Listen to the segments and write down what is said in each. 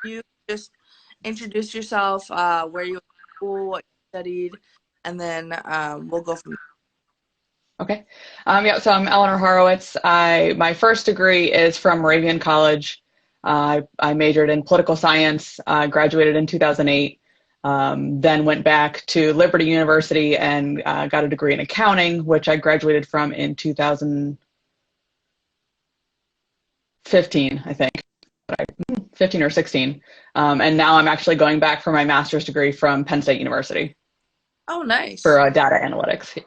you just introduce yourself, where you went to school, what you studied, and then we'll go from Okay. Yeah, so I'm Eleanor Harowicz. My first degree is from Moravian College. I majored in political science, graduated in 2008, then went back to Liberty University and got a degree in accounting, which I graduated from in 2015, I think, 15 or 16. And now I'm actually going back for my master's degree from Penn State University Oh, nice. for data analytics.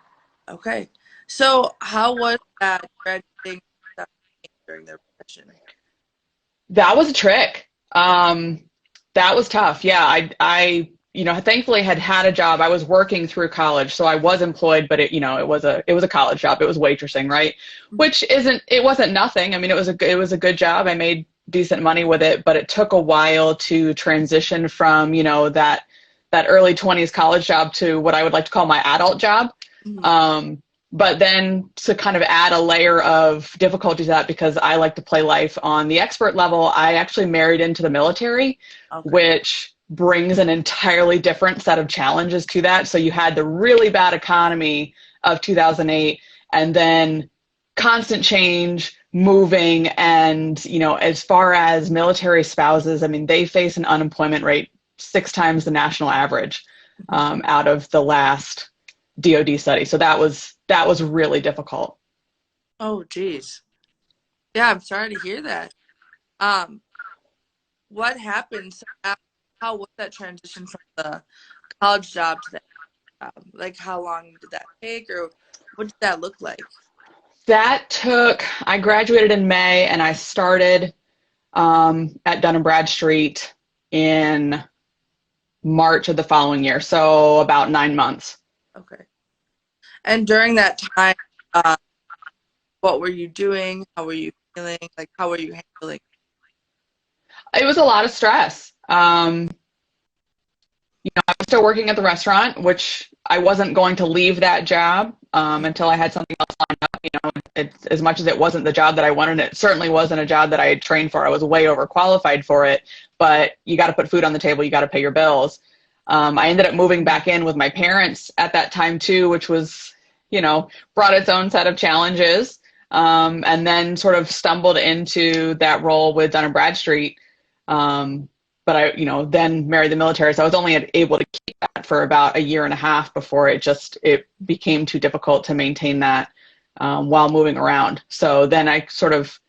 Okay. So how was that graduating during the recession? That was a trick. That was tough. Yeah, thankfully had a job. I was working through college, so I was employed, but it was a college job. It was waitressing, right? It wasn't nothing. I mean, it was a good job. I made decent money with it, but it took a while to transition from, that early 20s college job to what I would like to call my adult job. Mm-hmm. But then to kind of add a layer of difficulty to that, because I like to play life on the expert level, I actually married into the military, Okay. which brings an entirely different set of challenges to that. So you had the really bad economy of 2008, and then constant change, moving, and, as far as military spouses, I mean, they face an unemployment rate 6 times the national average out of the last DoD study. So that was really difficult. Oh, geez. Yeah, I'm sorry to hear that. Um, what happened? So how was that transition from the college job to that job? Like, how long did that take, or what did that look like? I graduated in May, and I started at Dun& Bradstreet in March of the following year. So about 9 months. Okay. And during that time, uh, what were you doing? How were you feeling? Like, how were you handling? It was a lot of stress. I was still working at the restaurant, which I wasn't going to leave that job until I had something else lined up. As much as it wasn't the job that I wanted, it certainly wasn't a job that I had trained for. I was way overqualified for it, but you got to put food on the table. You got to pay your bills. I ended up moving back in with my parents at that time too, which was, brought its own set of challenges. And then sort of stumbled into that role with Dun& Bradstreet. But I, then married the military, so I was only able to keep that for about a year and a half before it became too difficult to maintain that while moving around. So then I sort of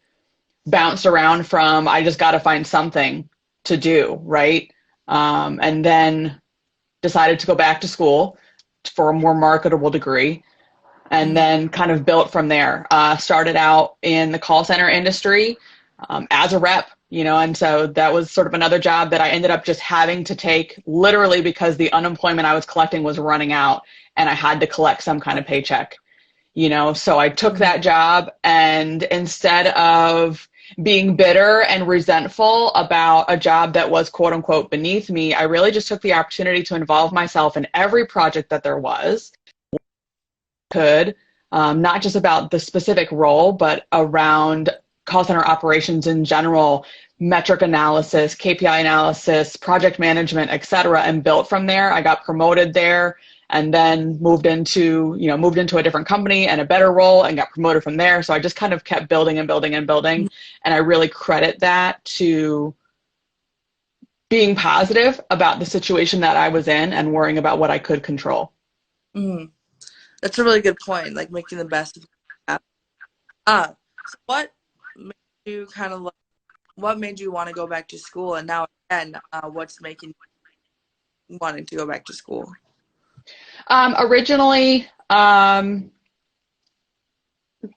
bounced around from, I just got to find something to do, right? And then decided to go back to school for a more marketable degree, and then kind of built from there. Started out in the call center industry as a rep, and so that was sort of another job that I ended up just having to take literally because the unemployment I was collecting was running out and I had to collect some kind of paycheck, so I took that job, and instead of being bitter and resentful about a job that was quote unquote beneath me, I really just took the opportunity to involve myself in every project that there was, not just about the specific role, but around call center operations in general, metric analysis, KPI analysis, project management, et cetera, and built from there. I got promoted there and then moved into a different company and a better role and got promoted from there. So I just kind of kept building and building and building. And I really credit that to being positive about the situation that I was in and worrying about what I could control. Mm-hmm. That's a really good point, like making the best of it. So what made you what made you want to go back to school, and now again, what's making you wanting to go back to school? Originally, to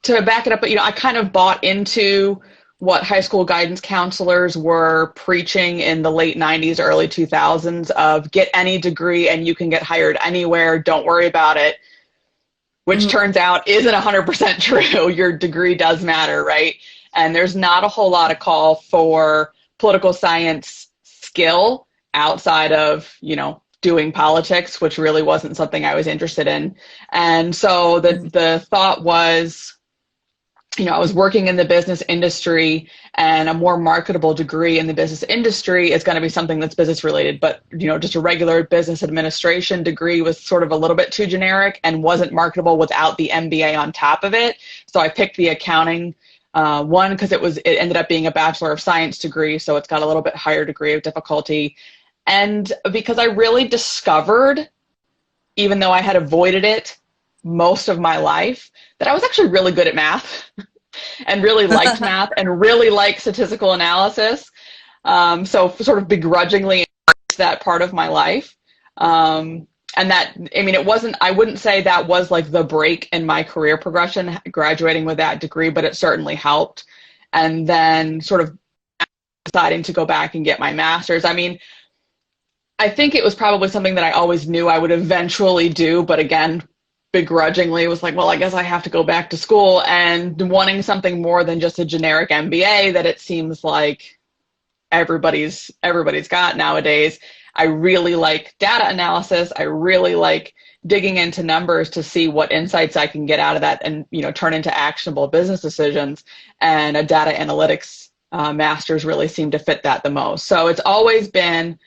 back it up, I kind of bought into what high school guidance counselors were preaching in the late 90s, early 2000s of get any degree and you can get hired anywhere. Don't worry about it. Which turns out isn't 100% true. Your degree does matter, right? And there's not a whole lot of call for political science skill outside of, doing politics, which really wasn't something I was interested in. And so the thought was, I was working in the business industry, and a more marketable degree in the business industry is going to be something that's business related. But, just a regular business administration degree was sort of a little bit too generic and wasn't marketable without the MBA on top of it. So I picked the accounting one because it ended up being a Bachelor of Science degree. So it's got a little bit higher degree of difficulty. And because I really discovered, even though I had avoided it most of my life, that I was actually really good at math and really liked math and really liked statistical analysis. So sort of begrudgingly that part of my life. And that, I wouldn't say that was like the break in my career progression, graduating with that degree, but it certainly helped. And then sort of deciding to go back and get my master's. I think it was probably something that I always knew I would eventually do, but again, begrudgingly was like, well, I guess I have to go back to school, and wanting something more than just a generic MBA that it seems like everybody's got nowadays. I really like data analysis. I really like digging into numbers to see what insights I can get out of that and, turn into actionable business decisions. And a data analytics master's really seemed to fit that the most. So it's always been,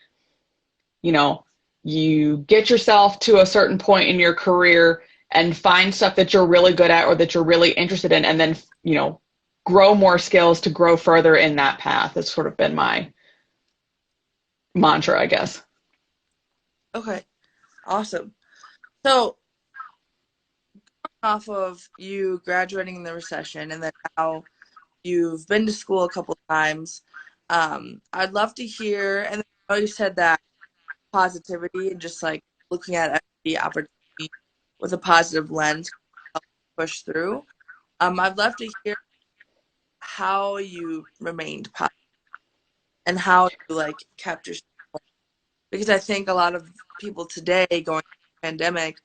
you get yourself to a certain point in your career and find stuff that you're really good at or that you're really interested in, and then, grow more skills to grow further in that path. Has sort of been my mantra, I guess. Okay, awesome. So, off of you graduating in the recession and then now you've been to school a couple of times, I'd love to hear, and I know you said that positivity and just like looking at every opportunity with a positive lens help push through. I'd love to hear how you remained positive and how you kept yourself, because I think a lot of people today going through the pandemic,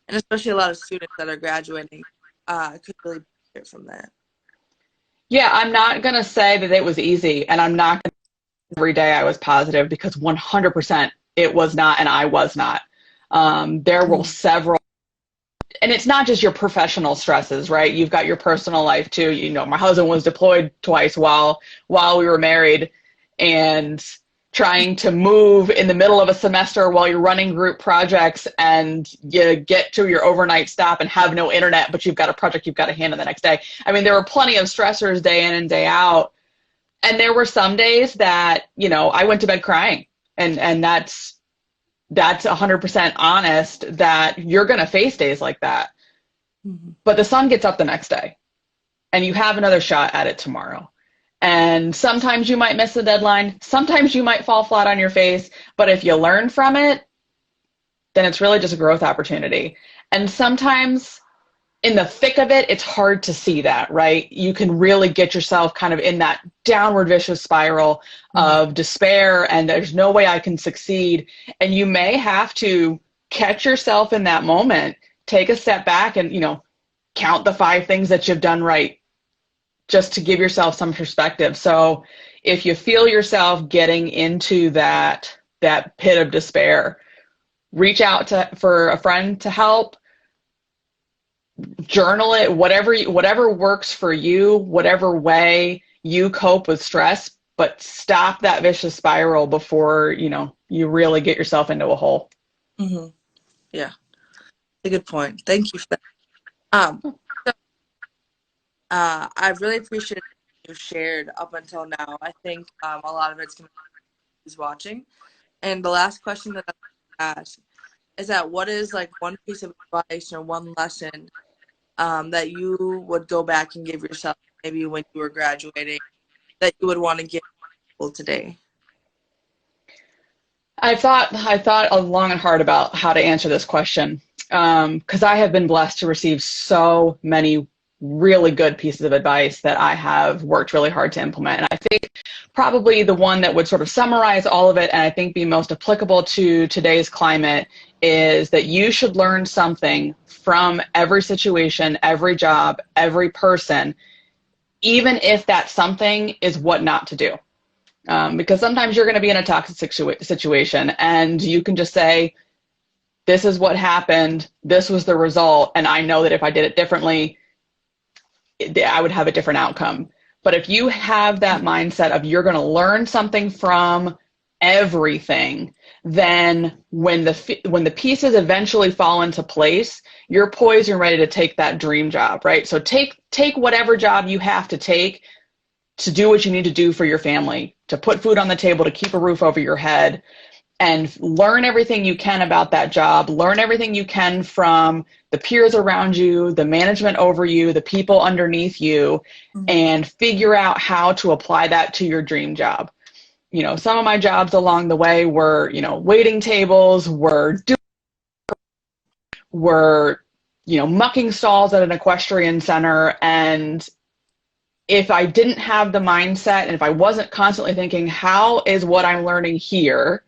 and especially a lot of students that are graduating, could really benefit from that. Yeah, I'm not going to say that it was easy, and I'm not going to say every day I was positive, because 100% it was not, and I was not. There were several, and it's not just your professional stresses, right? You've got your personal life too. My husband was deployed twice while we were married, and trying to move in the middle of a semester while you're running group projects, and you get to your overnight stop and have no internet, but you've got a project you've got to hand in the next day. There were plenty of stressors day in and day out. And there were some days that, I went to bed crying, and that's 100% honest, that you're going to face days like that. Mm-hmm. But the sun gets up the next day and you have another shot at it tomorrow. And sometimes you might miss the deadline. Sometimes you might fall flat on your face. But if you learn from it, then it's really just a growth opportunity. And sometimes in the thick of it, it's hard to see that, right? You can really get yourself kind of in that downward vicious spiral of despair, and there's no way I can succeed. And you may have to catch yourself in that moment, take a step back and, count the 5 things that you've done right, just to give yourself some perspective. So if you feel yourself getting into that pit of despair, reach out for a friend to help. Journal it, whatever works for you, whatever way you cope with stress, but stop that vicious spiral before, you really get yourself into a hole. Mm-hmm. Yeah, a good point. Thank you for that. I really appreciate what you shared up until now. I think a lot of it's going to be who's watching. And the last question that I ask is that what is one piece of advice or one lesson that you would go back and give yourself maybe when you were graduating that you would want to give people today? I thought long and hard about how to answer this question, because I have been blessed to receive so many really good pieces of advice that I have worked really hard to implement. And I think probably the one that would sort of summarize all of it, and I think be most applicable to today's climate, is that you should learn something from every situation, every job, every person, even if that something is what not to do. Because sometimes you're going to be in a toxic situation, and you can just say, this is what happened, this was the result, and I know that if I did it differently, I would have a different outcome. But if you have that mindset of you're going to learn something from everything, then when the pieces eventually fall into place, you're poised and ready to take that dream job, right? So take whatever job you have to take to do what you need to do for your family, to put food on the table, to keep a roof over your head, and learn everything you can about that job. Learn everything you can from the peers around you, the management over you, the people underneath you, and figure out how to apply that to your dream job. You know, some of my jobs along the way were, you know, waiting tables, were, you know, mucking stalls at an equestrian center. And if I didn't have the mindset, and if I wasn't constantly thinking, how is what I'm learning here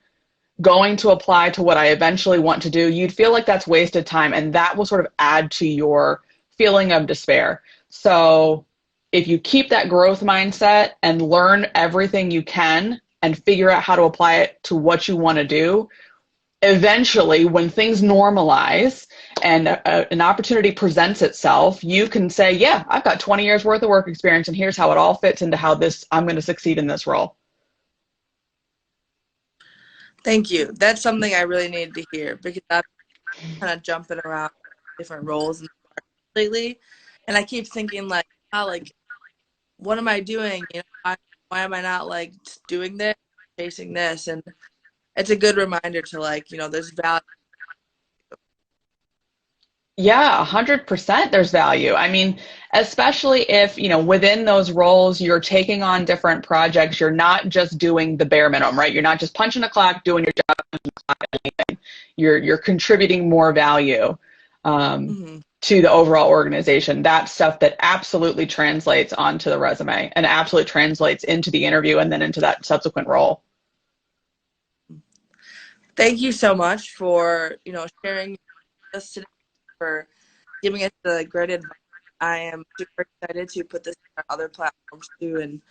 going to apply to what I eventually want to do, you'd feel like that's wasted time, and that will sort of add to your feeling of despair. So if you keep that growth mindset and learn everything you can and figure out how to apply it to what you want to do, eventually when things normalize and an opportunity presents itself, you can say, yeah, I've got 20 years worth of work experience, and here's how it all fits into how I'm going to succeed in this role. Thank you. That's something I really needed to hear, because I'm kind of jumping around different roles lately, and I keep thinking like, how, like, what am I doing? You know, why am I not like doing this, chasing this? And it's a good reminder to, like, you know, there's value. Yeah, 100% there's value. I mean, especially if, you know, within those roles, you're taking on different projects. You're not just doing the bare minimum, right? You're not just punching the clock, doing your job, punching the clock, anything. You're contributing more value to the overall organization. That's stuff that absolutely translates onto the resume and absolutely translates into the interview and then into that subsequent role. Thank you so much for, you know, sharing this today, for giving us the great advice. I am super excited to put this on other platforms too, and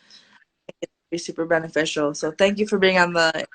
I think it's be super beneficial. So thank you for being on the